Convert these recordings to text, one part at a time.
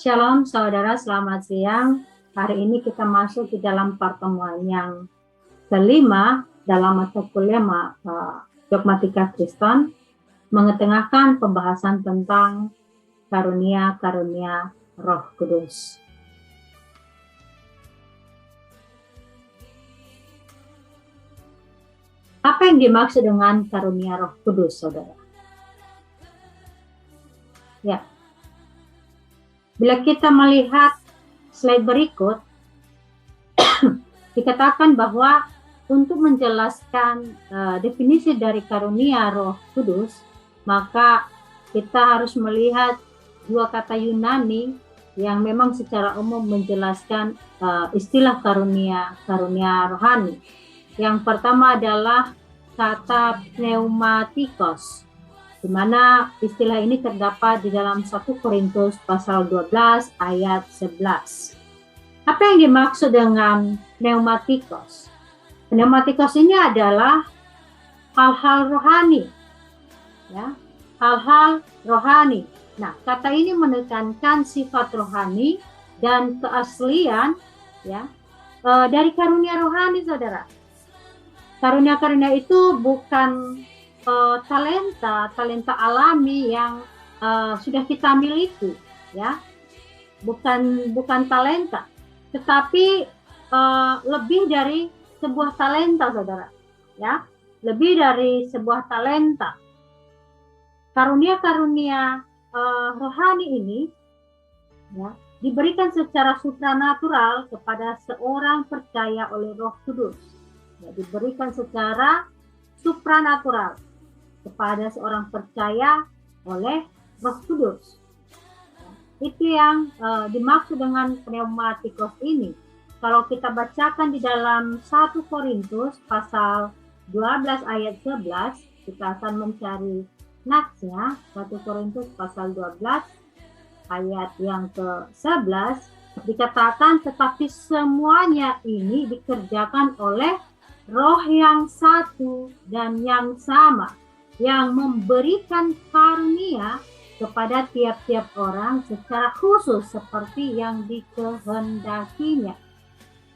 Shalom saudara, selamat siang. Hari ini kita masuk di dalam pertemuan yang kelima dalam mata kuliah Dogmatika Kristen, mengetengahkan pembahasan tentang karunia-karunia Roh Kudus. Apa yang dimaksud dengan karunia Roh Kudus, saudara? Ya, bila kita melihat slide berikut, dikatakan bahwa untuk menjelaskan definisi dari karunia Roh Kudus, maka kita harus melihat dua kata Yunani yang memang secara umum menjelaskan istilah karunia rohani. Yang pertama adalah kata pneumatikos, di mana istilah ini terdapat di dalam 1 Korintus pasal 12 ayat 11. Apa yang dimaksud dengan pneumatikos? Pneumatikos ini adalah hal-hal rohani, ya, hal-hal rohani. Nah, kata ini menekankan sifat rohani dan keaslian, ya, dari karunia rohani, saudara. Karunia-karunia itu bukan talenta alami yang sudah kita miliki, ya, bukan talenta, tetapi lebih dari sebuah talenta, saudara, ya, lebih dari sebuah talenta. Karunia-karunia rohani ini, ya, diberikan secara supranatural kepada seorang percaya oleh Roh Kudus, ya, diberikan secara supranatural kepada seorang percaya oleh Roh Kudus. Itu yang dimaksud dengan pneumatikos ini. Kalau kita bacakan di dalam 1 Korintus pasal 12 ayat 11, kita akan mencari natsnya. 1 Korintus pasal 12 ayat yang ke-11 dikatakan, tetapi semuanya ini dikerjakan oleh Roh yang satu dan yang sama, yang memberikan karunia kepada tiap-tiap orang secara khusus seperti yang dikehendakinya.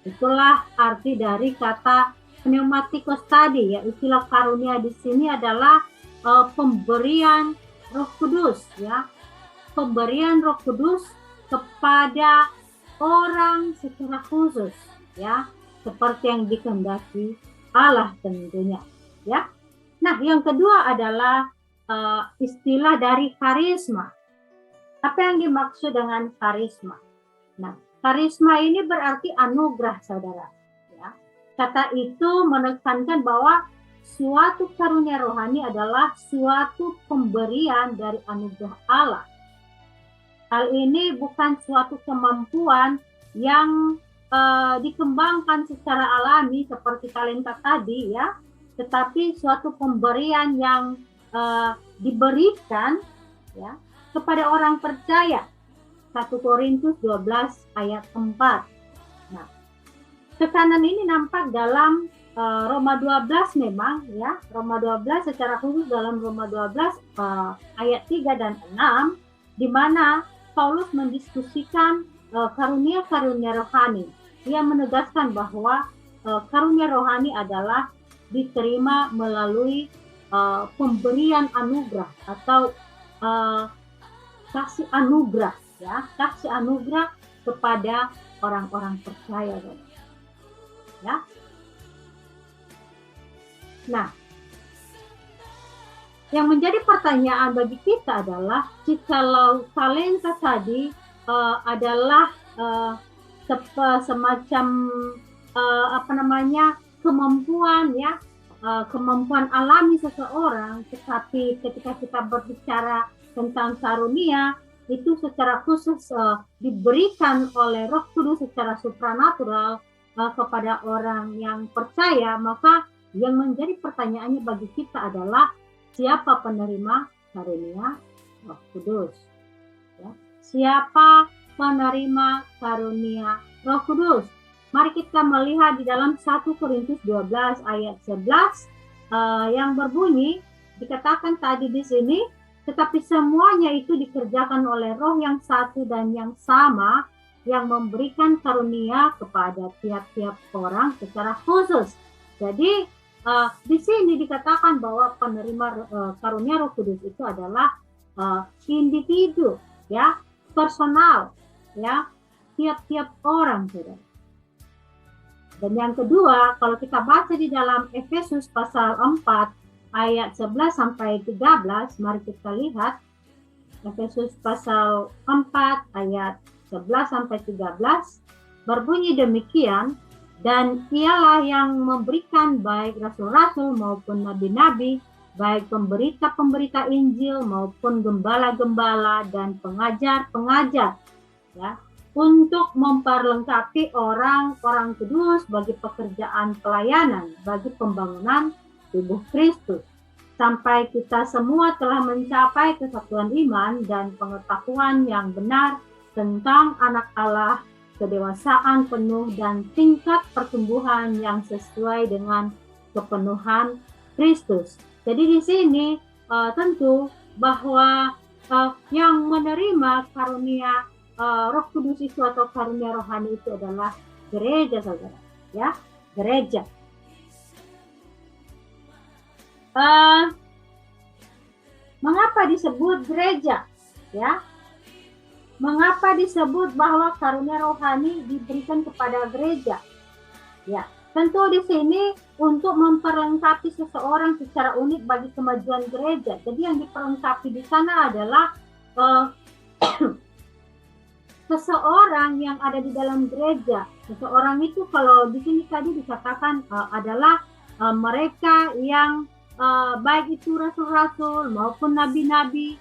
Itulah arti dari kata pneumatikos tadi, ya. Istilah karunia di sini adalah pemberian Roh Kudus, ya. Pemberian Roh Kudus kepada orang secara khusus, ya, seperti yang dikehendaki Allah tentunya, ya. Nah, yang kedua adalah istilah dari karisma. Apa yang dimaksud dengan karisma? Nah, karisma ini berarti anugerah, saudara, ya. Kata itu menekankan bahwa suatu karunia rohani adalah suatu pemberian dari anugerah Allah. Hal ini bukan suatu kemampuan yang dikembangkan secara alami seperti talenta tadi, ya, tetapi suatu pemberian yang diberikan, ya, kepada orang percaya. 1 Korintus 12 ayat 4. Nah, tekanan ini nampak dalam Roma 12 memang, ya. Roma 12 secara khusus dalam Roma 12 ayat 3 dan 6, di mana Paulus mendiskusikan karunia-karunia rohani. Ia menegaskan bahwa karunia rohani adalah diterima melalui pemberian anugerah atau kasih anugerah, ya, kasih anugerah kepada orang-orang percaya, ya. Nah, yang menjadi pertanyaan bagi kita adalah, jikalau talenta tadi adalah semacam kemampuan, ya, kemampuan alami seseorang, tetapi ketika kita berbicara tentang karunia itu secara khusus diberikan oleh Roh Kudus secara supranatural kepada orang yang percaya, maka yang menjadi pertanyaannya bagi kita adalah, siapa penerima karunia Roh Kudus, ya? Siapa penerima karunia Roh Kudus? Mari kita melihat di dalam 1 Korintus 12 ayat 11 yang berbunyi, dikatakan tadi di sini, tetapi semuanya itu dikerjakan oleh Roh yang satu dan yang sama, yang memberikan karunia kepada tiap-tiap orang secara khusus. Jadi di sini dikatakan bahwa penerima karunia Roh Kudus itu adalah individu, ya, personal, ya, tiap-tiap orang, saudara. Dan yang kedua, kalau kita baca di dalam Efesus pasal 4 ayat 11 sampai 13, mari kita lihat Efesus pasal 4 ayat 11 sampai 13 berbunyi demikian, dan ialah yang memberikan baik rasul-rasul maupun nabi-nabi, baik pemberita-pemberita Injil maupun gembala-gembala dan pengajar-pengajar, ya, untuk memperlengkapi orang-orang kudus bagi pekerjaan pelayanan, bagi pembangunan tubuh Kristus, sampai kita semua telah mencapai kesatuan iman dan pengetahuan yang benar tentang anak Allah, kedewasaan penuh dan tingkat pertumbuhan yang sesuai dengan kepenuhan Kristus. Jadi di sini tentu bahwa yang menerima karunia Roh Kudus itu atau karunia rohani itu adalah gereja, saudara, ya, gereja. Mengapa disebut gereja, ya? Mengapa disebut bahwa karunia rohani diberikan kepada gereja? Ya, tentu di sini untuk memperlengkapi seseorang secara unik bagi kemajuan gereja. Jadi yang diperlengkapi di sana adalah seseorang yang ada di dalam gereja. Seseorang itu kalau di sini tadi dikatakan adalah mereka yang baik itu rasul-rasul maupun nabi-nabi,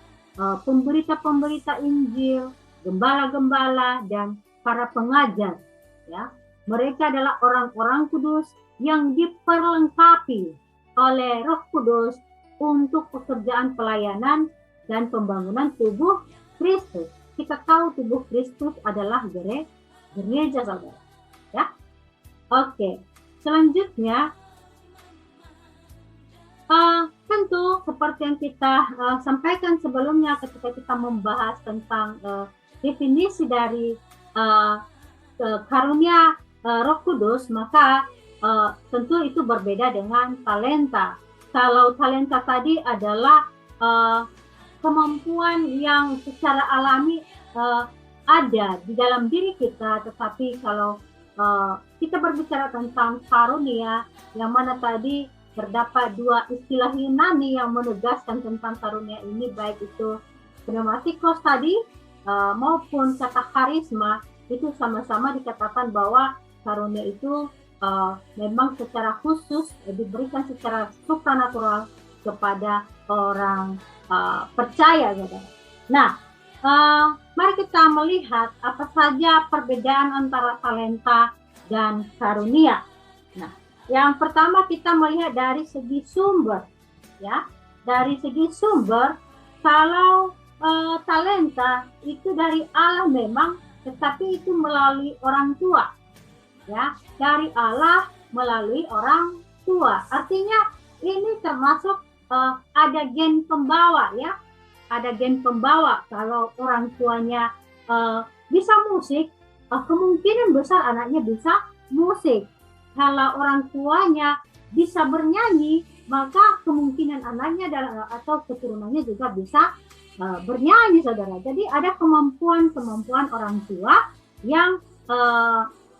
pemberita-pemberita Injil, gembala-gembala dan para pengajar, ya. Mereka adalah orang-orang kudus yang diperlengkapi oleh Roh Kudus untuk pekerjaan pelayanan dan pembangunan tubuh Kristus. Kita tahu tubuh Kristus adalah gereja, saudara, ya. Oke, selanjutnya tentu seperti yang kita sampaikan sebelumnya ketika kita membahas tentang definisi dari karunia Roh Kudus, maka tentu itu berbeda dengan talenta. Kalau talenta tadi adalah kemampuan yang secara alami ada di dalam diri kita, tetapi kalau kita berbicara tentang karunia, yang mana tadi terdapat dua istilah Yunani yang menegaskan tentang karunia ini, baik itu pneumatikos tadi maupun kata karisma, itu sama-sama dikatakan bahwa karunia itu memang secara khusus diberikan secara supranatural kepada orang percaya, saudara. Nah, mari kita melihat apa saja perbedaan antara talenta dan karunia. Nah, yang pertama kita melihat dari segi sumber, ya. Dari segi sumber, kalau talenta itu dari Allah memang, tetapi itu melalui orang tua, ya. Dari Allah melalui orang tua. Artinya ini termasuk ada gen pembawa, ya, ada gen pembawa. Kalau orang tuanya bisa musik, kemungkinan besar anaknya bisa musik. Kalau orang tuanya bisa bernyanyi, maka kemungkinan anaknya atau keturunannya juga bisa bernyanyi, saudara. Jadi ada kemampuan orang tua yang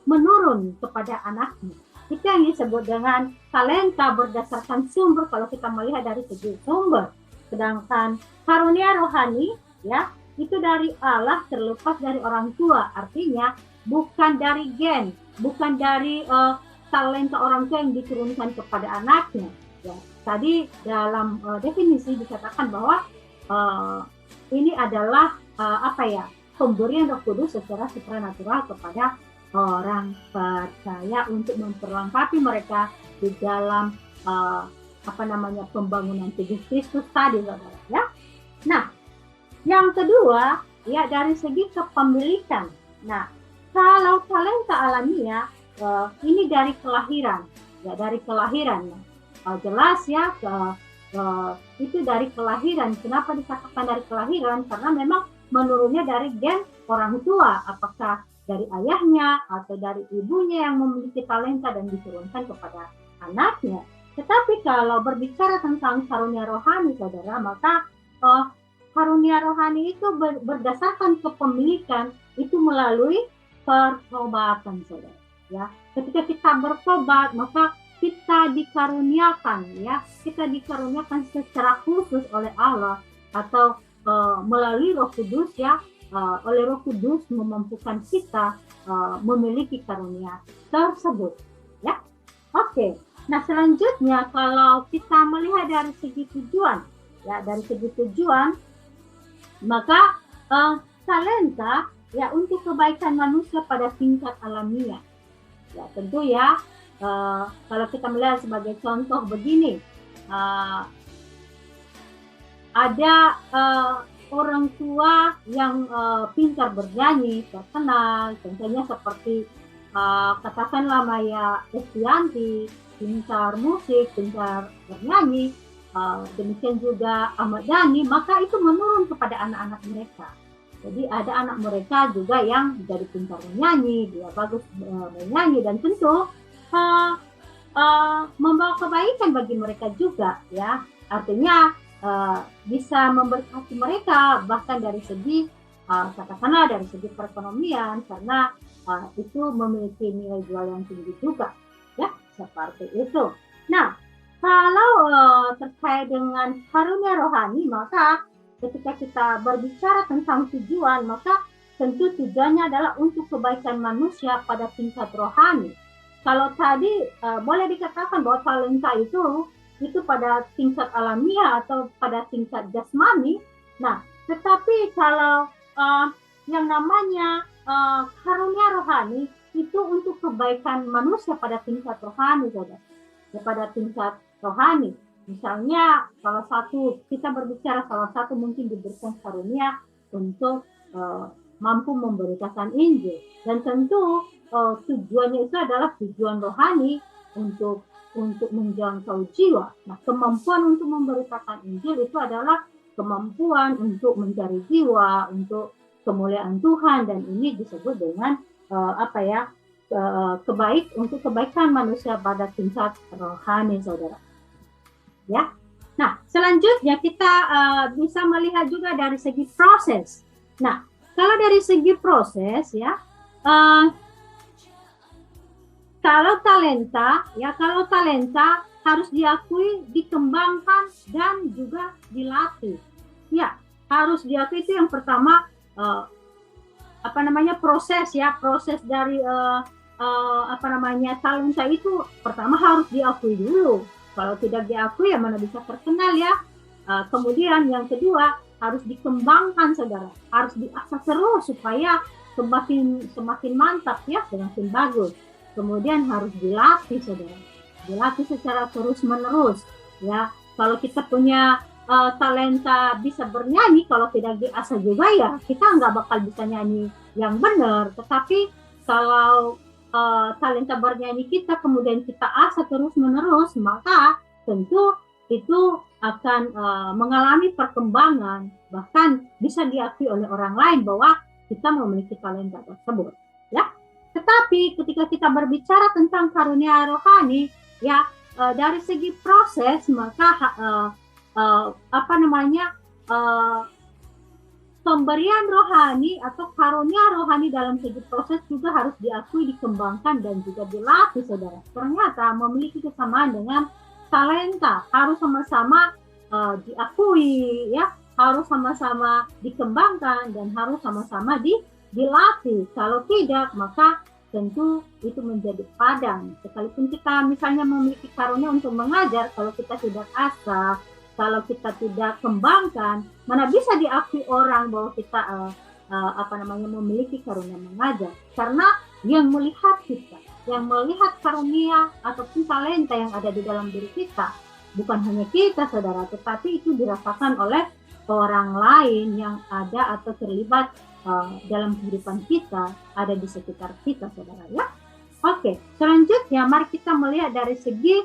menurun kepada anaknya. Itu yang disebut dengan talenta berdasarkan sumber kalau kita melihat dari segi sumber. Sedangkan karunia rohani, ya, itu dari Allah terlepas dari orang tua. Artinya bukan dari gen, bukan dari talenta orang tua yang diturunkan kepada anaknya. Ya, tadi dalam definisi dikatakan bahwa ini adalah pemberian Roh Kudus secara supranatural kepada orang percaya untuk memperlengkapi mereka di dalam pembangunan tubuh Kristus tadi, saudara, ya. Nah, yang kedua, ya, dari segi kepemilikan. Nah, kalau talenta alamiah ini dari kelahiran, ya, dari kelahiran. Jelas, ya, itu dari kelahiran. Kenapa dikatakan dari kelahiran? Karena memang menurunnya dari gen orang tua, apakah dari ayahnya atau dari ibunya yang memiliki talenta dan diturunkan kepada anaknya. Tetapi kalau berbicara tentang karunia rohani, saudara, maka karunia rohani itu berdasarkan kepemilikan itu melalui pertobatan, saudara. Ya, ketika kita bertobat, maka kita dikaruniakan, ya, kita dikaruniakan secara khusus oleh Allah atau melalui Roh Kudus, ya, oleh Roh Kudus memampukan kita memiliki karunia tersebut, ya. Oke. Nah, selanjutnya kalau kita melihat dari segi tujuan, ya, dari segi tujuan, maka talenta, ya, untuk kebaikan manusia pada tingkat alamiah. Ya, tentu ya, kalau kita melihat sebagai contoh begini, ada orang tua yang pintar bernyanyi, terkenal, contohnya seperti katakanlah Maya Estianti, pintar musik, pintar bernyanyi, demikian juga Ahmad Dhani, maka itu menurun kepada anak-anak mereka. Jadi ada anak mereka juga yang jadi pintar menyanyi, dia bagus menyanyi, dan tentu membawa kebaikan bagi mereka juga, ya. Artinya bisa memberkati mereka bahkan dari segi katakanlah dari segi perekonomian, karena itu memiliki nilai jual yang tinggi juga, ya, seperti itu. Nah, kalau terkait dengan karunia rohani, maka ketika kita berbicara tentang tujuan, maka tentu tujuannya adalah untuk kebaikan manusia pada tingkat rohani. Kalau tadi boleh dikatakan bahwa talenta itu pada tingkat alamiah atau pada tingkat jasmani. Nah, tetapi kalau yang namanya karunia rohani itu untuk kebaikan manusia pada tingkat rohani, saudara. Ya, pada tingkat rohani. Misalnya kita berbicara salah satu mungkin diberikan karunia untuk mampu memberitakan Injil, dan tentu tujuannya itu adalah tujuan rohani untuk menjangkau jiwa. Nah, kemampuan untuk memberitakan Injil itu adalah kemampuan untuk mencari jiwa, untuk kemuliaan Tuhan, dan ini disebut dengan untuk kebaikan manusia pada tingkat rohani, saudara. Ya. Nah, selanjutnya kita bisa melihat juga dari segi proses. Nah, kalau dari segi proses, ya, kalau talenta harus diakui, dikembangkan, dan juga dilatih. Ya, harus diakui itu yang pertama proses, ya, proses dari talenta itu pertama harus diakui dulu. Kalau tidak diakui, ya mana bisa terkenal, ya. Kemudian yang kedua harus dikembangkan, saudara, harus diasah terus supaya semakin mantap, ya, semakin bagus. Kemudian harus dilatih, saudara, dilatih secara terus menerus, ya. Kalau kita punya talenta bisa bernyanyi, kalau tidak diasah juga, ya, kita nggak bakal bisa nyanyi yang benar. Tetapi kalau talenta bernyanyi kita kemudian kita asah terus menerus, maka tentu itu akan mengalami perkembangan, bahkan bisa diakui oleh orang lain bahwa kita memiliki talenta tersebut, ya. Tetapi ketika kita berbicara tentang karunia rohani, ya, dari segi proses, maka pemberian rohani atau karunia rohani dalam segi proses juga harus diakui, dikembangkan, dan juga dilatih, saudara. Ternyata memiliki kesamaan dengan talenta, harus sama-sama diakui, ya, harus sama-sama dikembangkan, dan harus sama-sama dilatih. Kalau tidak, maka tentu itu menjadi padam. Sekalipun kita misalnya memiliki karunia untuk mengajar, kalau kita tidak asah, kalau kita tidak kembangkan, mana bisa diakui orang bahwa kita memiliki karunia mengajar? Karena yang melihat kita, yang melihat karunia ataupun talenta yang ada di dalam diri kita, bukan hanya kita, saudara, tetapi itu dirasakan oleh orang lain yang ada atau terlibat dalam kehidupan kita, ada di sekitar kita, saudara, ya. Oke, selanjutnya mari kita melihat dari segi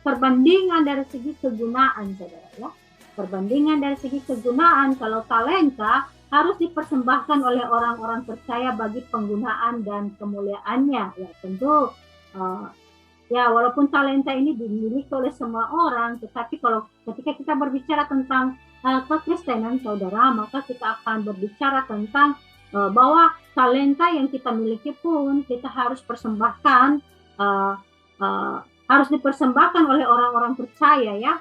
perbandingan dari segi kegunaan, saudara ya. Perbandingan dari segi kegunaan, kalau talenta harus dipersembahkan oleh orang-orang percaya bagi penggunaan dan kemuliaannya. Ya tentu ya walaupun talenta ini dimiliki oleh semua orang, tetapi kalau ketika kita berbicara tentang kekristenan, saudara, maka kita akan berbicara tentang bahwa talenta yang kita miliki pun kita harus persembahkan, harus dipersembahkan oleh orang-orang percaya ya,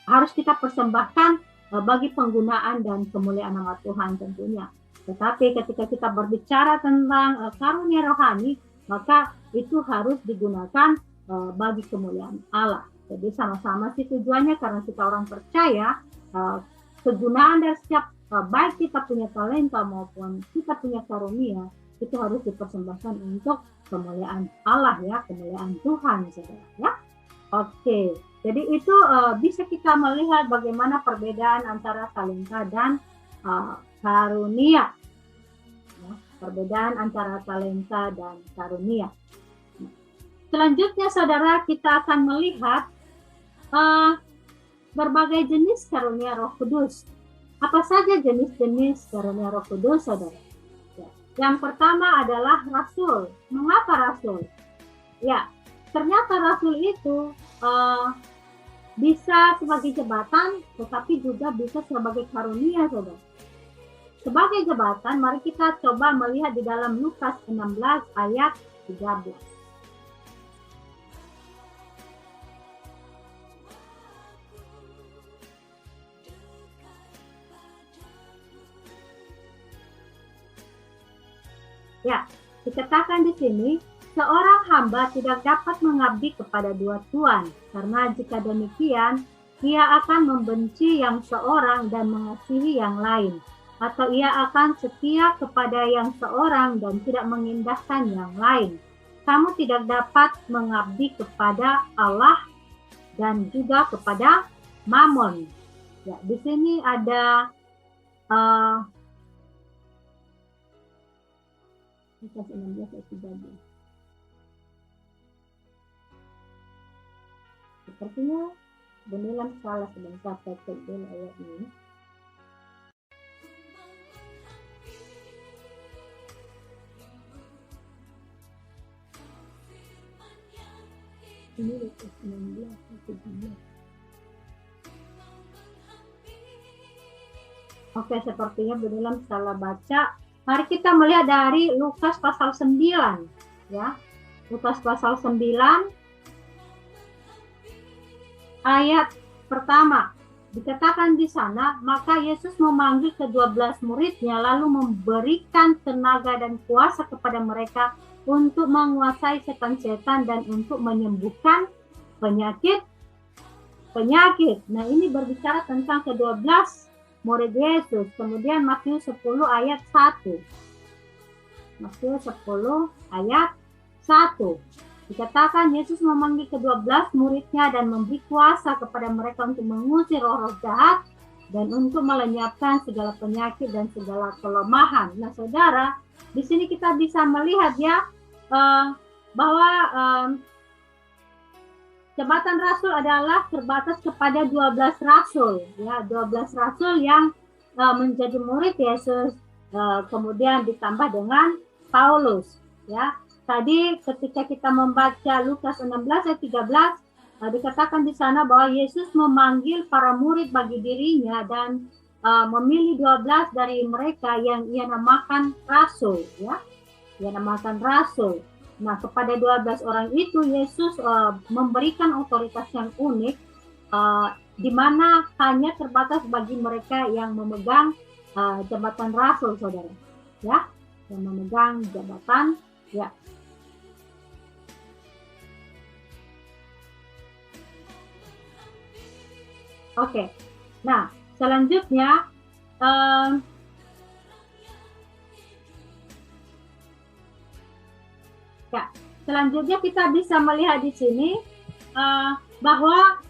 harus kita persembahkan bagi penggunaan dan kemuliaan nama Tuhan tentunya. Tetapi ketika kita berbicara tentang karunia rohani, maka itu harus digunakan bagi kemuliaan Allah. Jadi sama-sama sih tujuannya, karena kita orang percaya, kegunaan dari setiap baik kita punya talenta maupun kita punya karunia itu harus dipersembahkan untuk kemuliaan Allah ya, kemuliaan Tuhan, saudara ya. Oke, jadi itu bisa kita melihat bagaimana perbedaan antara talenta dan karunia. Ya, perbedaan antara talenta dan karunia. Selanjutnya, saudara, kita akan melihat berbagai jenis karunia Roh Kudus. Apa saja jenis-jenis karunia Roh Kudus, saudara? Ya. Yang pertama adalah rasul. Mengapa rasul? Ya, ternyata rasul itu bisa sebagai jabatan, tetapi juga bisa sebagai karunia, saudara. Sebagai jabatan, mari kita coba melihat di dalam Lukas 16 ayat 13. Ya, dikatakan di sini, seorang hamba tidak dapat mengabdi kepada dua tuan, karena jika demikian, ia akan membenci yang seorang dan mengasihi yang lain, atau ia akan setia kepada yang seorang dan tidak mengindahkan yang lain. Kamu tidak dapat mengabdi kepada Allah dan juga kepada Mammon. Ya, di sini ada Lukas 16 ayat 13. Sepertinya Benilam salah sebentar, saya cek dulu ayat ini. Ini Lukas 16 ayat 13. Oke, sepertinya Benilam salah baca. Mari kita melihat dari Lukas pasal 9 ya. Lukas pasal 9 ayat pertama. Dikatakan di sana, maka Yesus memanggil ke-12 muridnya lalu memberikan tenaga dan kuasa kepada mereka untuk menguasai setan-setan dan untuk menyembuhkan penyakit. Nah, ini berbicara tentang ke-12 murid Yesus. Kemudian Matius 10 ayat 1. Matius 10 ayat 1. Dikatakan Yesus memanggil ke-12 muridnya dan memberi kuasa kepada mereka untuk mengusir roh-roh jahat dan untuk melenyapkan segala penyakit dan segala kelemahan. Nah, saudara, di sini kita bisa melihat ya bahwa jabatan rasul adalah terbatas kepada 12 rasul, ya, 12 rasul yang menjadi murid Yesus, kemudian ditambah dengan Paulus, ya. Tadi ketika kita membaca Lukas 16 ayat 13, dikatakan di sana bahwa Yesus memanggil para murid bagi dirinya dan memilih 12 dari mereka yang ia namakan rasul, ya. Ia namakan rasul. Nah, kepada 12 orang itu Yesus memberikan otoritas yang unik, di mana hanya terbatas bagi mereka yang memegang jabatan rasul, saudara, ya, yang memegang jabatan, ya. Oke, nah selanjutnya ya, selanjutnya kita bisa melihat di sini bahwa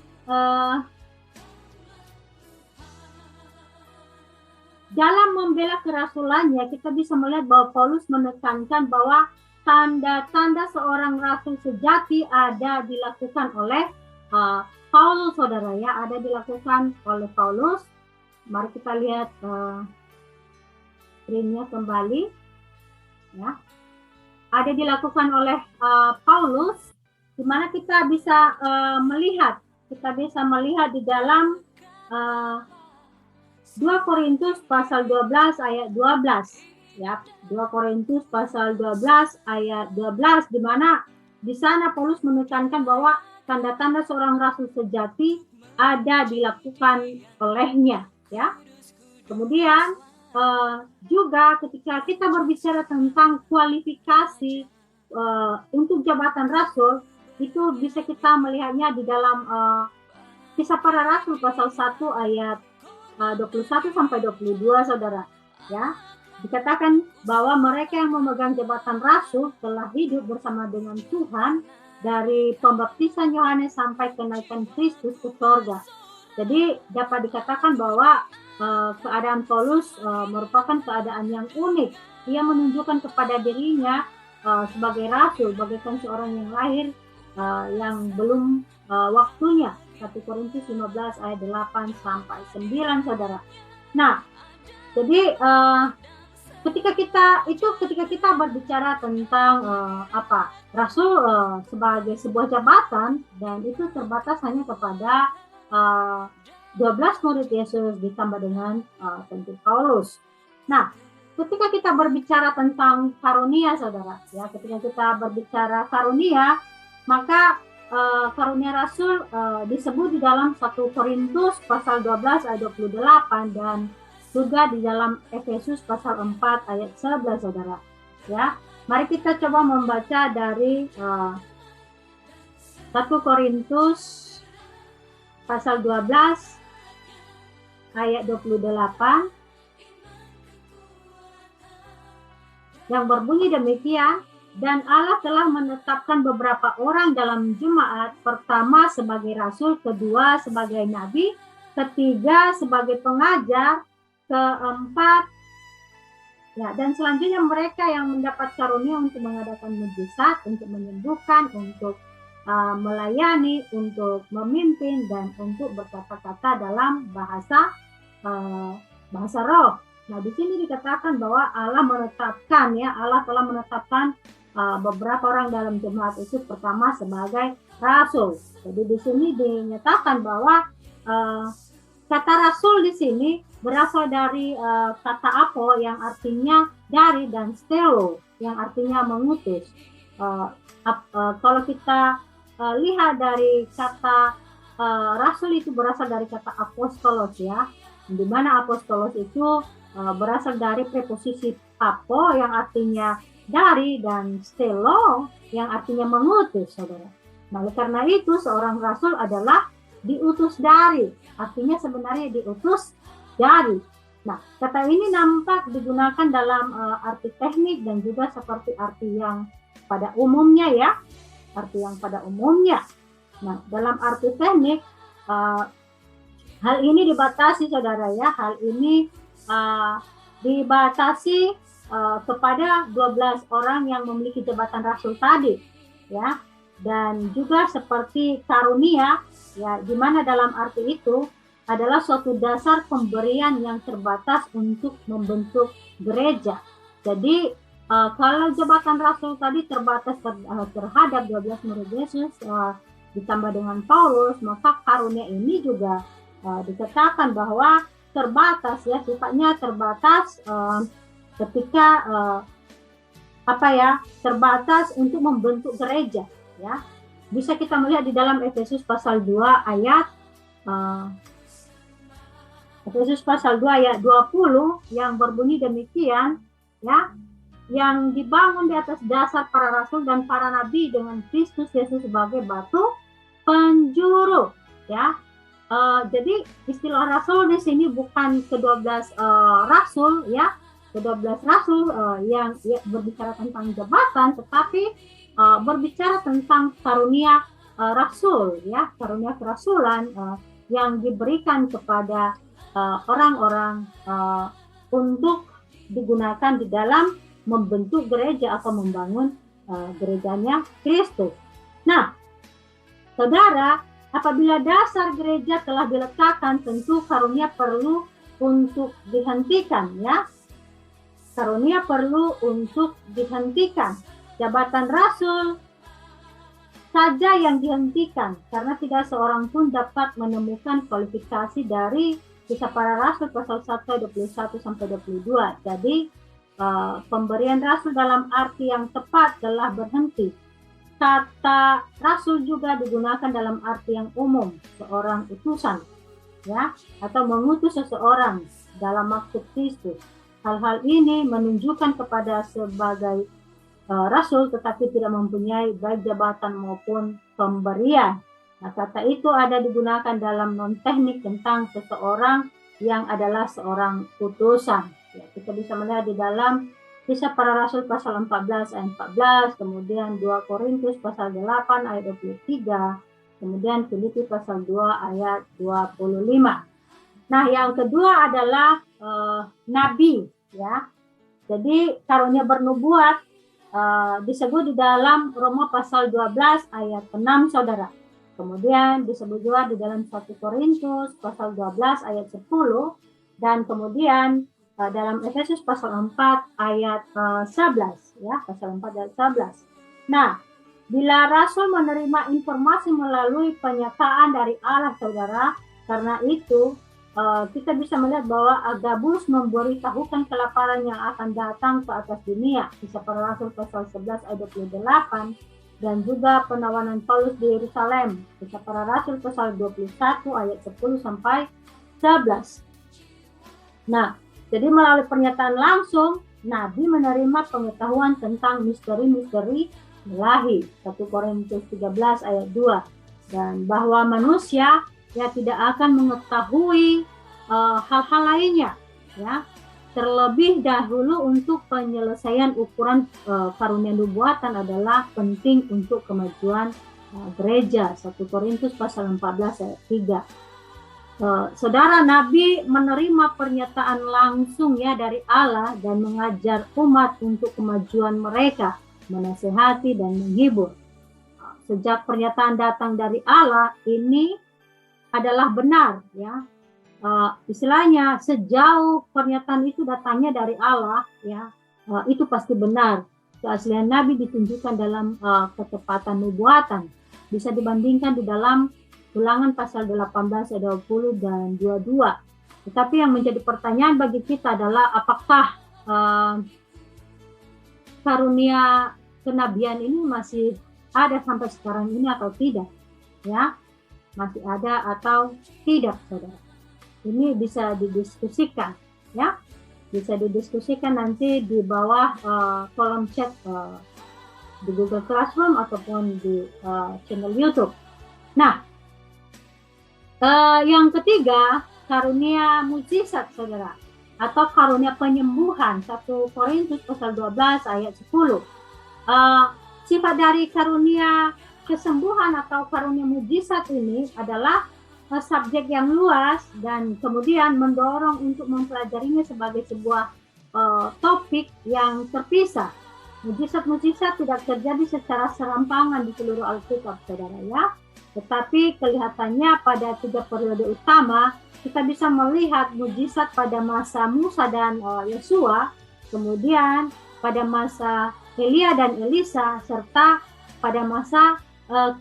dalam membela kerasulannya kita bisa melihat bahwa Paulus menekankan bahwa tanda-tanda seorang rasul sejati ada dilakukan oleh Paulus, saudara ya, ada dilakukan oleh Paulus. Mari kita lihat screen-nya kembali, ya. Ada dilakukan oleh Paulus, di mana kita bisa melihat di dalam 2 Korintus pasal 12 ayat 12. Ya, 2 Korintus pasal 12 ayat 12, di mana di sana Paulus menekankan bahwa tanda-tanda seorang rasul sejati ada dilakukan olehnya, ya. Kemudian juga ketika kita berbicara tentang kualifikasi untuk jabatan rasul, itu bisa kita melihatnya di dalam Kisah Para Rasul pasal 1 ayat 21 sampai 22, saudara, ya. Dikatakan bahwa mereka yang memegang jabatan rasul telah hidup bersama dengan Tuhan dari pembaptisan Yohanes sampai kenaikan Kristus ke surga. Jadi dapat dikatakan bahwa keadaan Paulus merupakan keadaan yang unik. Ia menunjukkan kepada dirinya sebagai rasul, bagaikan seorang yang lahir yang belum waktunya. 1 Korintus 15 ayat 8 sampai 9, saudara. Nah, jadi ketika kita berbicara tentang rasul sebagai sebuah jabatan, dan itu terbatas hanya kepada 12 murid Yesus ditambah dengan tentu Paulus. Nah, ketika kita berbicara tentang karunia, saudara, ya, ketika kita berbicara karunia, maka karunia rasul disebut di dalam 1 Korintus pasal 12 ayat 28 dan juga di dalam Efesus pasal 4 ayat 11, saudara. Ya, mari kita coba membaca dari 1 Korintus pasal 12 ayat 28 yang berbunyi demikian. Dan Allah telah menetapkan beberapa orang dalam jemaat, pertama sebagai rasul, kedua sebagai nabi, ketiga sebagai pengajar, keempat, ya, dan selanjutnya mereka yang mendapat karunia untuk mengadakan mujizat, untuk menyembuhkan, untuk melayani, untuk memimpin, dan untuk berkata-kata dalam bahasa roh. Nah, di sini dikatakan bahwa Allah telah menetapkan beberapa orang dalam jemaat itu, pertama sebagai rasul. Jadi di sini dinyatakan bahwa kata rasul di sini berasal dari kata apo yang artinya dari, dan stelo yang artinya mengutus. Kalau kita lihat dari kata rasul itu berasal dari kata apostolos, ya, di mana apostolos itu berasal dari preposisi apo yang artinya dari, dan stelo yang artinya mengutus, saudara. Nah, oleh karena itu seorang rasul adalah diutus dari, artinya sebenarnya diutus dari. Nah, kata ini nampak digunakan dalam arti teknik dan juga seperti arti yang pada umumnya, ya, arti yang pada umumnya. Nah, dalam arti teknik hal ini dibatasi, saudara, ya, hal ini dibatasi kepada 12 orang yang memiliki jabatan rasul tadi, ya, dan juga seperti karunia, ya, di mana dalam arti itu adalah suatu dasar pemberian yang terbatas untuk membentuk gereja. Jadi kalau jabatan rasul tadi terbatas terhadap 12 murid Yesus ditambah dengan Paulus, maka karunia ini juga dikatakan bahwa terbatas, ya, sifatnya terbatas ketika terbatas untuk membentuk gereja, ya. Bisa kita melihat di dalam Efesus pasal 2 ayat Efesus pasal 2 ayat 20 yang berbunyi demikian, ya, yang dibangun di atas dasar para rasul dan para nabi dengan Kristus Yesus sebagai batu penjuru, ya. Jadi istilah rasul di sini bukan ke-12 rasul, ya, ke-12 rasul yang berbicara tentang jabatan, tetapi berbicara tentang karunia rasul, ya, karunia kerasulan yang diberikan kepada orang-orang untuk digunakan di dalam membentuk gereja atau membangun gerejanya Kristus. Nah, saudara, apabila dasar gereja telah diletakkan, tentu karunia perlu untuk dihentikan, ya. Karunia perlu untuk dihentikan. Jabatan rasul saja yang dihentikan, karena tidak seorang pun dapat menemukan kualifikasi dari Kisah Para Rasul pasal 1 ayat 21 sampai 22. Jadi pemberian rasul dalam arti yang tepat telah berhenti. Kata rasul juga digunakan dalam arti yang umum, seorang utusan, ya, atau mengutus seseorang dalam maksud Kristus. Hal-hal ini menunjukkan kepada sebagai rasul tetapi tidak mempunyai baik jabatan maupun pemberian. Nah, kata itu ada digunakan dalam non-teknik tentang seseorang yang adalah seorang utusan. Ya, kita bisa melihat di dalam Kisah Para Rasul pasal 14 ayat 14, kemudian 2 Korintus pasal 8 ayat 23, kemudian Filipi pasal 2 ayat 25. Nah, yang kedua adalah nabi, ya. Jadi karunia bernubuat disebut di dalam Roma pasal 12 ayat 6, saudara. Kemudian disebut juga di dalam 1 Korintus pasal 12 ayat 10, dan kemudian dalam Efesus pasal 4 ayat 11, ya, pasal 4 ayat 11. Nah, bila rasul menerima informasi melalui penyataan dari Allah, saudara, karena itu kita bisa melihat bahwa Agabus memberitahukan kelaparan yang akan datang ke atas dunia. Kisah Para Rasul pasal 11 ayat 28, dan juga penawanan Paulus di Yerusalem. Kisah Para Rasul pasal 21 ayat 10 sampai 11. Nah, jadi melalui pernyataan langsung, Nabi menerima pengetahuan tentang misteri-misteri ilahi. 1 Korintus 13 ayat 2. Dan bahwa manusia ya tidak akan mengetahui hal-hal lainnya, ya, terlebih dahulu untuk penyelesaian ukuran karunia nubuatan adalah penting untuk kemajuan gereja. 1 Korintus pasal 14 ayat 3. Saudara, Nabi menerima pernyataan langsung, ya, dari Allah dan mengajar umat untuk kemajuan mereka, menasehati dan menghibur. Sejak pernyataan datang dari Allah, ini adalah benar, ya. Istilahnya sejauh pernyataan itu datangnya dari Allah, ya, itu pasti benar. Keaslian Nabi ditunjukkan dalam ketepatan nubuatan. Bisa dibandingkan di dalam Ulangan pasal 18 ayat 20 dan 22. Tetapi yang menjadi pertanyaan bagi kita adalah apakah karunia kenabian ini masih ada sampai sekarang ini atau tidak, ya, masih ada atau tidak, saudara. Ini bisa didiskusikan, ya, bisa didiskusikan nanti di bawah kolom chat di Google Classroom ataupun di channel YouTube. Nah, yang ketiga, karunia mujizat, saudara, atau karunia penyembuhan. 1 Korintus pasal 12 ayat 10. Sifat dari karunia kesembuhan atau karunia mujizat ini adalah subjek yang luas dan kemudian mendorong untuk mempelajarinya sebagai sebuah topik yang terpisah. Mujizat-mujizat tidak terjadi secara serampangan di seluruh Alkitab, saudara, ya. Tetapi kelihatannya pada 3 periode utama kita bisa melihat mujizat pada masa Musa dan Yosua, kemudian pada masa Elia dan Elisa, serta pada masa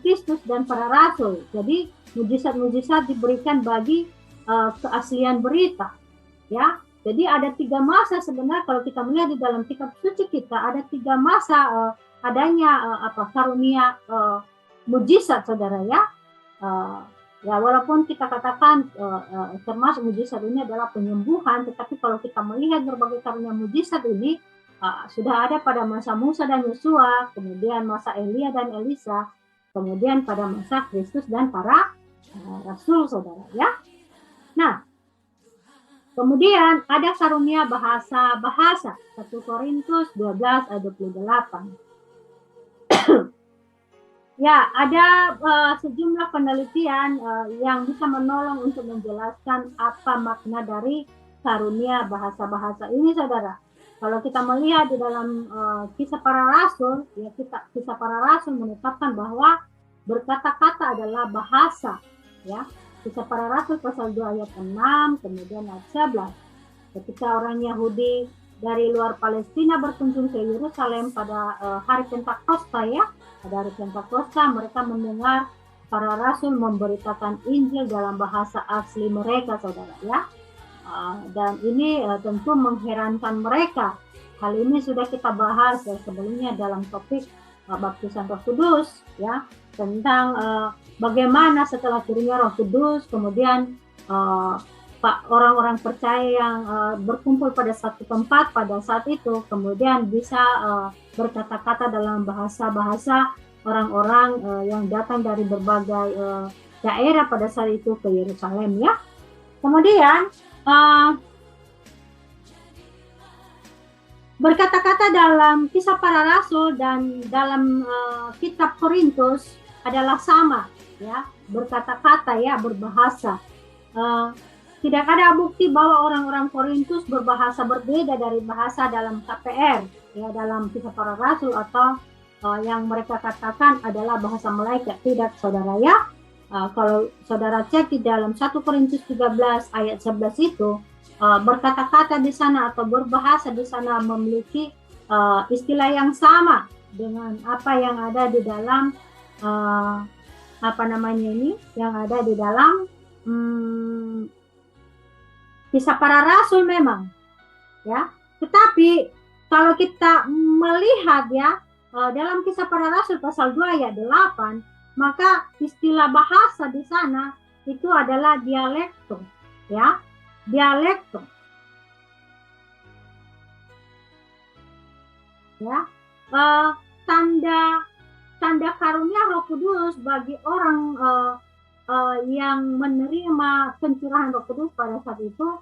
Kristus dan para rasul. Jadi mujizat-mujizat diberikan bagi keaslian berita, ya. Jadi ada 3 masa sebenarnya kalau kita melihat di dalam kitab suci kita, ada 3 masa adanya karunia mujizat, saudara, ya. Ya, walaupun kita katakan termasuk mujizat ini adalah penyembuhan, tetapi kalau kita melihat berbagai karunia mujizat ini sudah ada pada masa Musa dan Yosua, kemudian masa Elia dan Elisa, kemudian pada masa Kristus dan para rasul, saudara, ya. Nah, kemudian ada karunia bahasa-bahasa. 1 Korintus 12 ayat 28. Ya, ada sejumlah penelitian yang bisa menolong untuk menjelaskan apa makna dari karunia bahasa-bahasa ini, saudara. Kalau kita melihat di dalam Kisah Para Rasul, ya Kisah Para Rasul menetapkan bahwa berkata-kata adalah bahasa, ya. Kisah Para Rasul pasal 2 ayat 6, kemudian ayat 11. Ketika orang Yahudi dari luar Palestina berkunjung ke Yerusalem pada hari Pentakosta, ya, pada hari Pentakosta mereka mendengar para rasul memberitakan Injil dalam bahasa asli mereka, saudara, ya. Dan ini tentu mengherankan mereka. Hal ini sudah kita bahas sebelumnya dalam topik baptisan Roh Kudus, ya, tentang bagaimana setelah turunnya Roh Kudus, kemudian orang-orang percaya yang berkumpul pada satu tempat pada saat itu, kemudian bisa berkata-kata dalam bahasa-bahasa orang-orang yang datang dari berbagai daerah pada saat itu ke Yerusalem, ya. Kemudian berkata-kata dalam Kisah Para Rasul dan dalam kitab Korintus adalah sama, ya, berkata-kata, ya, berbahasa. Tidak ada bukti bahwa orang-orang Korintus berbahasa berbeda dari bahasa dalam KPR, ya, dalam Kisah Para Rasul, atau yang mereka katakan adalah bahasa malaikat. Tidak, saudara, ya. Kalau saudara cek di dalam 1 Korintus 13 ayat 11 itu, berkata-kata di sana atau berbahasa di sana memiliki istilah yang sama dengan apa yang ada di dalam yang ada di dalam Kisah Para Rasul memang, ya. Tetapi kalau kita melihat, ya, dalam Kisah Para Rasul pasal 2 ayat 8, maka istilah bahasa di sana itu adalah dialekto, ya, dialekto, ya. Tanda karunia Roh Kudus bagi orang yang menerima pencurahan Roh Kudus pada saat itu,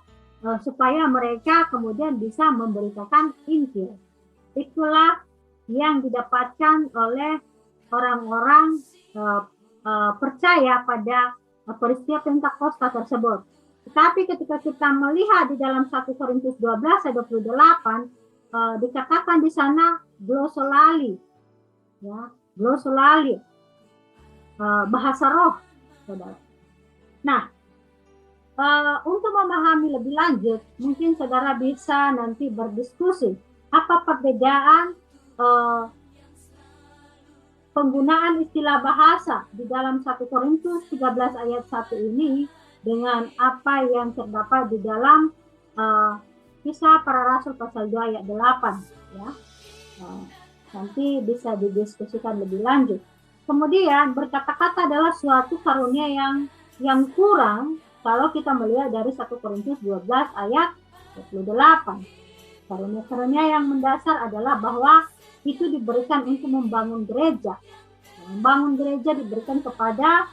supaya mereka kemudian bisa memberitakan Injil. Itulah yang didapatkan oleh orang-orang percaya pada peristiwa Pentakosta tersebut. Tetapi ketika kita melihat di dalam 1 Korintus 12 ayat 28, dikatakan di sana glosolali, ya, glosolali, bahasa roh, saudara. Nah, untuk memahami lebih lanjut, mungkin saudara bisa nanti berdiskusi apa perbedaan penggunaan istilah bahasa di dalam 1 Korintus 13 ayat 1 ini dengan apa yang terdapat di dalam Kisah Para Rasul pasal 2 ayat 8, ya. Nanti bisa didiskusikan lebih lanjut. Kemudian berkata-kata adalah suatu karunia yang kurang kalau kita melihat dari 1 Korintus 12 ayat 28. Karunia-karunia yang mendasar adalah bahwa itu diberikan untuk membangun gereja. Membangun gereja diberikan kepada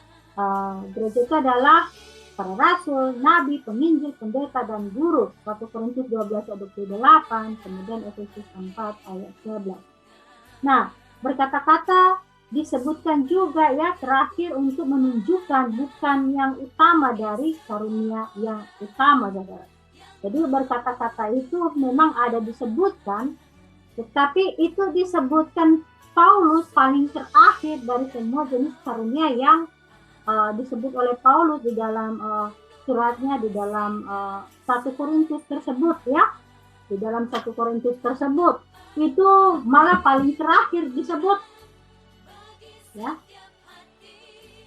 gereja itu adalah para rasul, nabi, penginjil, pendeta, dan guru. 1 Korintus 12 ayat 28, kemudian Efesus 4 ayat 11. Nah, berkata-kata disebutkan juga, ya, terakhir untuk menunjukkan bukan yang utama dari karunia yang utama, saudara. Jadi berkata-kata itu memang ada disebutkan, tetapi itu disebutkan Paulus paling terakhir dari semua jenis karunia yang disebut oleh Paulus di dalam suratnya di dalam 1 Korintus tersebut, ya. Di dalam 1 Korintus tersebut itu malah paling terakhir disebut, ya.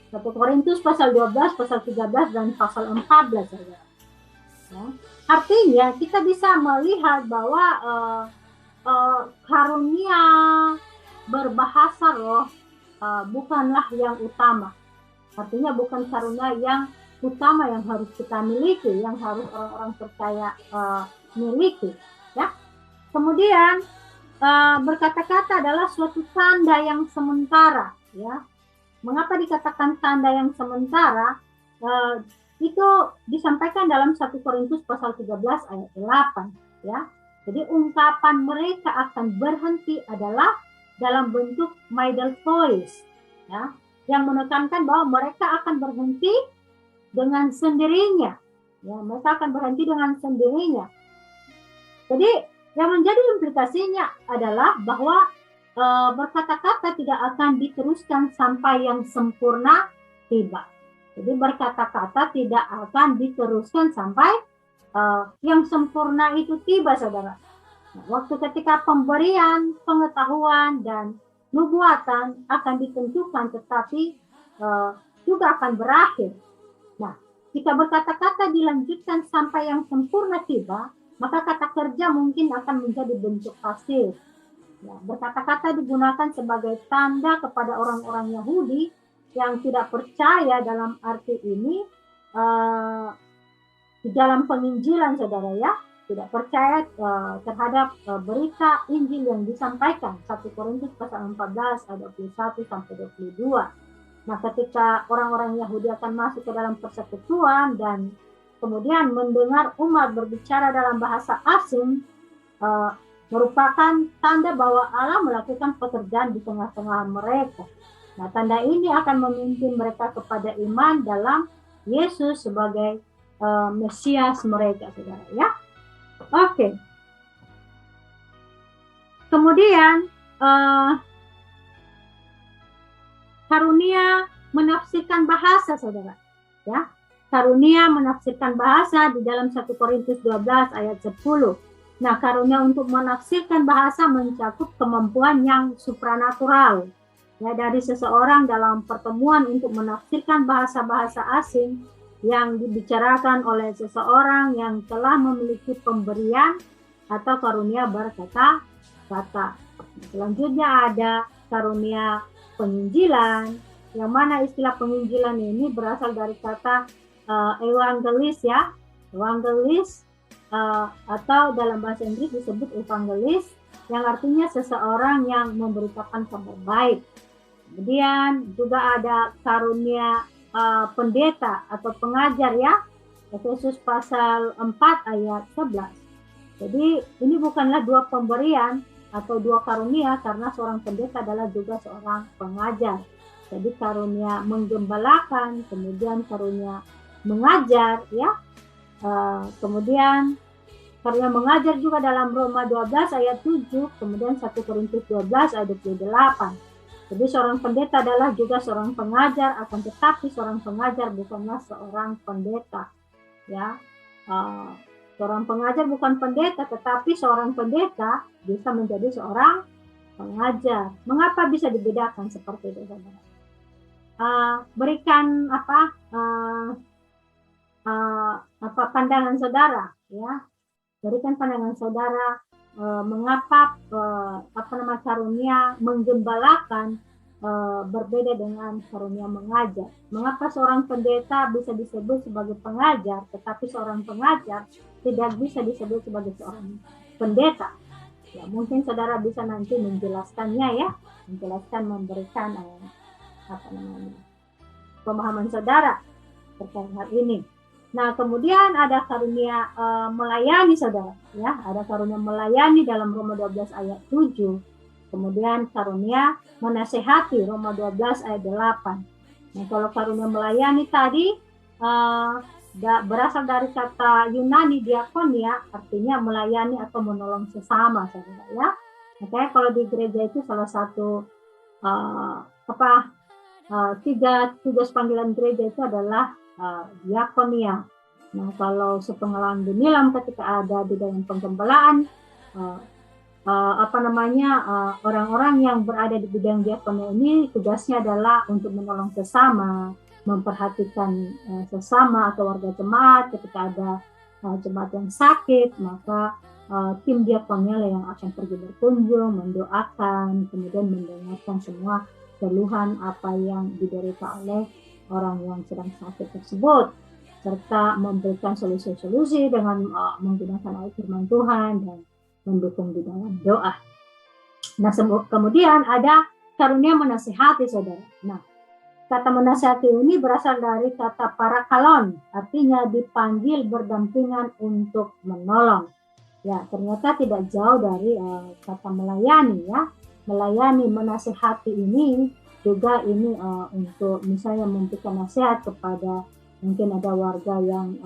1 Korintus pasal 12, pasal 13, dan pasal 14, saudara. Ya. Artinya kita bisa melihat bahwa karunia berbahasa roh bukanlah yang utama. Artinya bukan karunia yang utama yang harus kita miliki, yang harus orang-orang percaya miliki, ya. Kemudian berkata-kata adalah suatu tanda yang sementara, ya. Mengapa dikatakan tanda yang sementara? Itu disampaikan dalam 1 Korintus pasal 13 ayat 8, ya. Jadi ungkapan mereka akan berhenti adalah dalam bentuk middle voice, ya, yang menekankan bahwa mereka akan berhenti dengan sendirinya, ya, mereka akan berhenti dengan sendirinya. Jadi Yang menjadi implikasinya adalah bahwa berkata-kata tidak akan diteruskan sampai yang sempurna tiba. Jadi berkata-kata tidak akan diteruskan sampai yang sempurna itu tiba, saudara. Nah, waktu ketika pemberian pengetahuan dan nubuatan akan ditentukan, tetapi juga akan berakhir. Nah, jika berkata-kata dilanjutkan sampai yang sempurna tiba, maka kata kerja mungkin akan menjadi bentuk pasif. Ya, berkata-kata digunakan sebagai tanda kepada orang-orang Yahudi yang tidak percaya dalam arti ini di dalam penginjilan, saudara ya, tidak percaya terhadap berita Injil yang disampaikan. 1 Korintus pasal 14 ayat 21 sampai 22. Nah, ketika orang-orang Yahudi akan masuk ke dalam persekutuan dan kemudian mendengar umat berbicara dalam bahasa asing, merupakan tanda bahwa Allah melakukan pekerjaan di tengah-tengah mereka. Nah, tanda ini akan memimpin mereka kepada iman dalam Yesus sebagai Mesias mereka, saudara ya. Oke. Kemudian karunia menafsirkan bahasa, saudara ya. Karunia menafsirkan bahasa di dalam 1 Korintus 12 ayat 10. Nah, karunia untuk menafsirkan bahasa mencakup kemampuan yang supranatural ya, dari seseorang dalam pertemuan untuk menafsirkan bahasa-bahasa asing yang dibicarakan oleh seseorang yang telah memiliki pemberian atau karunia berkata-kata. Selanjutnya ada karunia penginjilan, yang mana istilah penginjilan ini berasal dari kata evangelis ya, evangelis atau dalam bahasa Inggris disebut evangelis, yang artinya seseorang yang memberitakan kabar baik. Kemudian juga ada karunia pendeta atau pengajar ya, Efesus pasal 4 ayat 11. Jadi ini bukanlah dua pemberian atau dua karunia, karena seorang pendeta adalah juga seorang pengajar. Jadi karunia menggembalakan, kemudian karunia mengajar ya. Kemudian karunia mengajar juga dalam Roma 12 ayat 7, kemudian 1 Korintus 12 ayat 28. Jadi seorang pendeta adalah juga seorang pengajar, akan tetapi seorang pengajar bukanlah seorang pendeta ya. Seorang pengajar bukan pendeta, tetapi seorang pendeta bisa menjadi seorang pengajar. Mengapa bisa dibedakan seperti itu, saudara? Berikan pandangan saudara ya. Berikan pandangan saudara mengapa karunia menggembalakan berbeda dengan karunia mengajar. Mengapa seorang pendeta bisa disebut sebagai pengajar, tetapi seorang pengajar tidak bisa disebut sebagai seorang pendeta? Ya, mungkin saudara bisa nanti menjelaskannya ya, memberikan pemahaman saudara terkait hal ini. Nah, kemudian ada karunia melayani, saudara ya, ada karunia melayani dalam Roma 12 ayat 7. Kemudian karunia menasehati Roma 12 ayat 8. Nah, kalau karunia melayani tadi berasal dari kata Yunani diakonia, artinya melayani atau menolong sesama, saudara ya. Makanya kalau di gereja itu salah satu tiga tugas panggilan gereja itu adalah diakonia. Nah, kalau sepengalaman Gemilam ketika ada di dalam penggembalaan, orang-orang yang berada di bidang diakonia ini tugasnya adalah untuk menolong sesama, memperhatikan sesama atau warga jemaat. Ketika ada jemaat yang sakit, maka tim diakonia yang akan pergi berkunjung, mendoakan, kemudian mendengarkan semua keluhan apa yang diderita oleh orang yang sedang sakit tersebut, serta memberikan solusi-solusi dengan menggunakan ayat firman Tuhan dan mendukung di dalam doa. Nah, kemudian ada karunia menasihati, saudara. Nah, kata menasihati ini berasal dari kata parakalon, artinya dipanggil berdampingan untuk menolong. Ya, ternyata tidak jauh dari kata melayani ya. Melayani, menasihati ini juga ini untuk misalnya memberikan nasihat kepada mungkin ada warga yang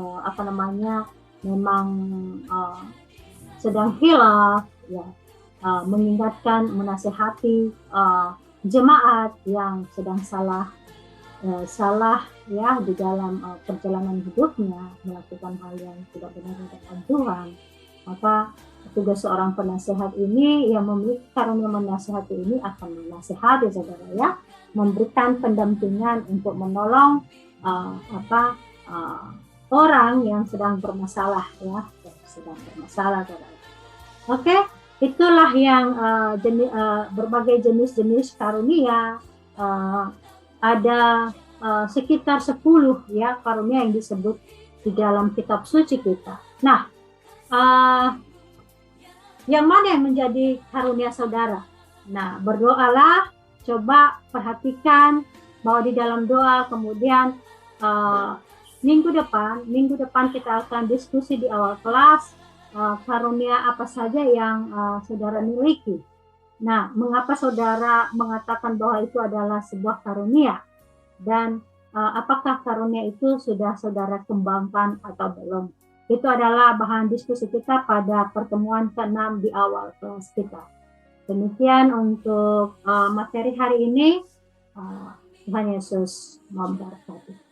memang sedang hilaf, ya, mengingatkan, menasehati jemaat yang sedang salah ya di dalam perjalanan hidupnya, melakukan hal yang tidak benar di hadapan Tuhan. Maka tugas seorang penasehat ini yang memiliki karunia menasehati ini akan menasehati saudara ya, memberikan pendampingan untuk menolong orang yang sedang bermasalah ya, saudara. Oke, itulah yang berbagai jenis-jenis karunia. Ada sekitar 10 ya karunia yang disebut di dalam kitab suci kita. Nah, yang mana yang menjadi karunia saudara? Nah, berdoalah, coba perhatikan bahwa di dalam doa kemudian minggu depan kita akan diskusi di awal kelas karunia apa saja yang saudara miliki. Nah, mengapa saudara mengatakan bahwa itu adalah sebuah karunia? Dan apakah karunia itu sudah saudara kembangkan atau belum? Itu adalah bahan diskusi kita pada pertemuan ke-6 di awal kelas kita. Demikian untuk materi hari ini. Tuhan Yesus memberkati.